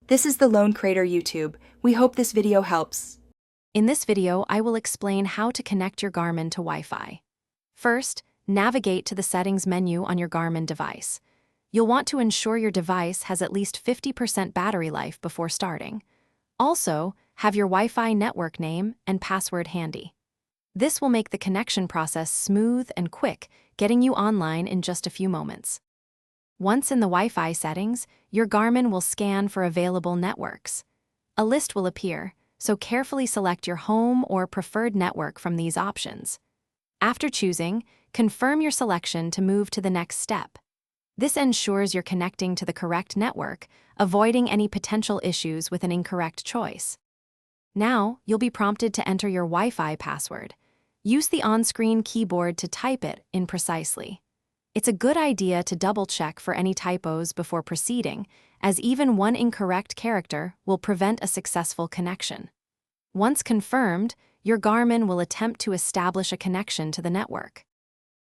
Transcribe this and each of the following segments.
This is the Lone Crater YouTube. We hope this video helps. In this video, I will explain how to connect your Garmin to Wi-Fi. First, navigate to the settings menu on your Garmin device. You'll want to ensure your device has at least 50% battery life before starting. Also, have your Wi-Fi network name and password handy. This will make the connection process smooth and quick, getting you online in just a few moments. Once in the Wi-Fi settings, your Garmin will scan for available networks. A list will appear, so carefully select your home or preferred network from these options. After choosing, confirm your selection to move to the next step. This ensures you're connecting to the correct network, avoiding any potential issues with an incorrect choice. Now, you'll be prompted to enter your Wi-Fi password. Use the on-screen keyboard to type it in precisely. It's a good idea to double-check for any typos before proceeding, as even one incorrect character will prevent a successful connection. Once confirmed, your Garmin will attempt to establish a connection to the network.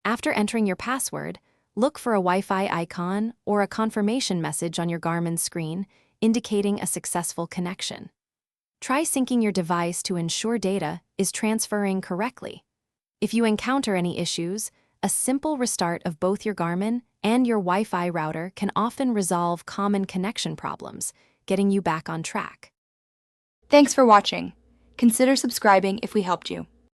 After entering your password, look for a Wi-Fi icon or a confirmation message on your Garmin screen indicating a successful connection. Try syncing your device to ensure data is transferring correctly. If you encounter any issues, a simple restart of both your Garmin and your Wi-Fi router can often resolve common connection problems, getting you back on track. Thanks for watching. Consider subscribing if we helped you.